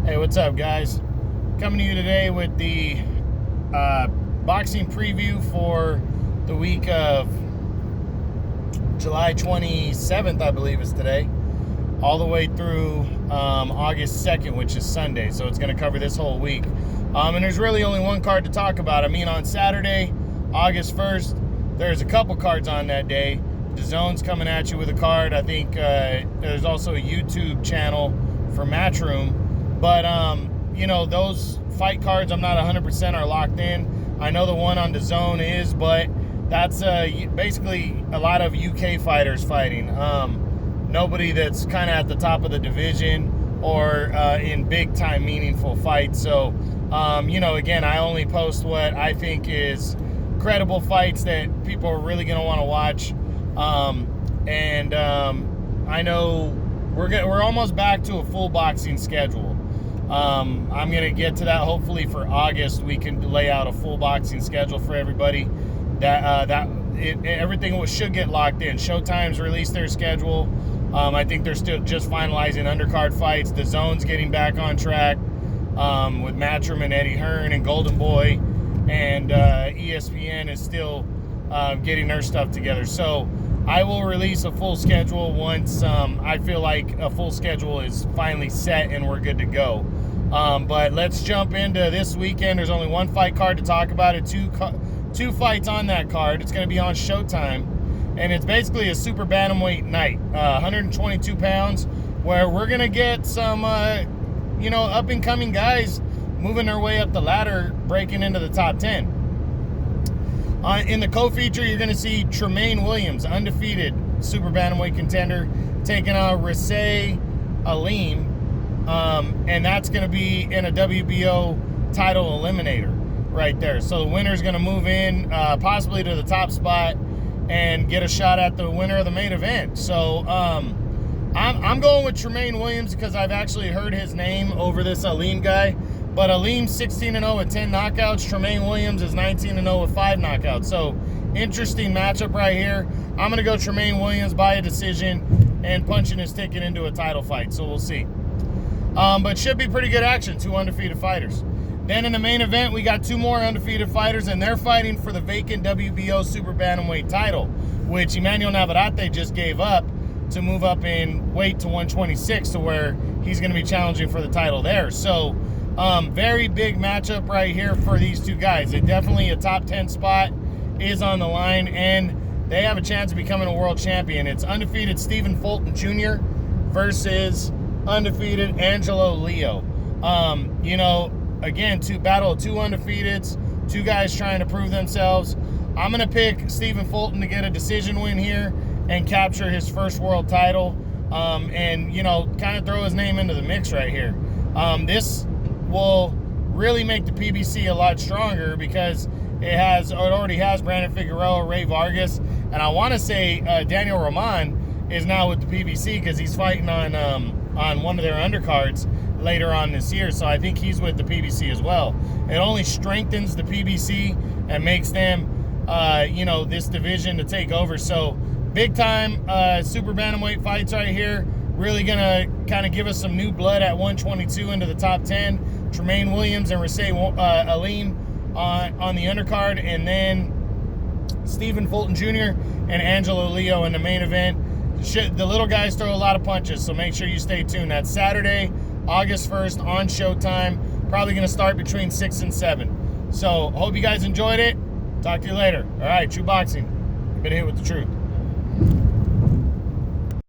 Hey, what's up, guys? Coming to you today with the boxing preview for the week of July 27th, I believe is today, all the way through August 2nd, which is Sunday. So it's going to cover this whole week. And there's really only one card to talk about. I mean, on Saturday, August 1st, there's a couple cards on that day. DAZN's coming at you with a card. I think there's also a YouTube channel for Matchroom. But, you know, those fight cards, I'm not 100% are locked in. I know the one on DAZN is, but that's basically a lot of UK fighters fighting. Nobody that's kind of at the top of the division or in big-time meaningful fights. So, you know, again, I only post what I think is credible fights that people are really going to want to watch. I know we're almost back to a full boxing schedule. I'm going to get to that hopefully for August. We can lay out a full boxing schedule for everybody. Everything should get locked in. Showtime's released their schedule. I think they're still just finalizing undercard fights. DAZN's getting back on track with Matchroom and Eddie Hearn and Golden Boy. And ESPN is still getting their stuff together. So I will release a full schedule once I feel like a full schedule is finally set and we're good to go. But let's jump into this weekend. There's only one fight card to talk about. Two fights on that card. It's going to be on Showtime. And it's basically a super bantamweight night. 122 pounds, where we're going to get some, you know, up-and-coming guys moving their way up the ladder, breaking into the top 10. In the co-feature, you're going to see Tremaine Williams, undefeated super bantamweight contender, taking on Rasey Aleem, and that's going to be in a WBO title eliminator right there. So the winner's going to move in possibly to the top spot and get a shot at the winner of the main event. So I'm going with Tremaine Williams because I've actually heard his name over this Aleem guy. But Aleem's 16-0 with 10 knockouts. Tremaine Williams is 19-0 with 5 knockouts. So, interesting matchup right here. I'm going to go Tremaine Williams by a decision and punching his ticket into a title fight. So, we'll see. But should be pretty good action. 2 undefeated fighters. Then in the main event, we got 2 more undefeated fighters, and they're fighting for the vacant WBO Super Bantamweight title, which Emmanuel Navarrete just gave up to move up in weight to 126, to where he's going to be challenging for the title there. So, very big matchup right here for these two guys. It definitely a top 10 spot is on the line, and they have a chance of becoming a world champion. It's undefeated Stephen Fulton Jr. versus undefeated Angelo Leo. You know, again, battle of 2 undefeateds, 2 guys trying to prove themselves. I'm going to pick Stephen Fulton to get a decision win here and capture his first world title, and, you know, kind of throw his name into the mix right here. This will really make the PBC a lot stronger because it already has Brandon Figueroa, Ray Vargas, and I want to say Daniel Roman is now with the PBC because he's fighting on one of their undercards later on this year. So I think he's with the PBC as well. It only strengthens the PBC and makes them, you know, this division to take over. So big time super bantamweight fights right here. Really going to kind of give us some new blood at 122 into the top 10. Tremaine Williams and Rasey Aleem on the undercard, and then Stephen Fulton Jr. and Angelo Leo in the main event. The little guys throw a lot of punches, so make sure you stay tuned. That's Saturday, August 1st on Showtime. Probably going to start between 6 and 7. So, hope you guys enjoyed it. Talk to you later. All right, True Boxing. You've been hit with the truth.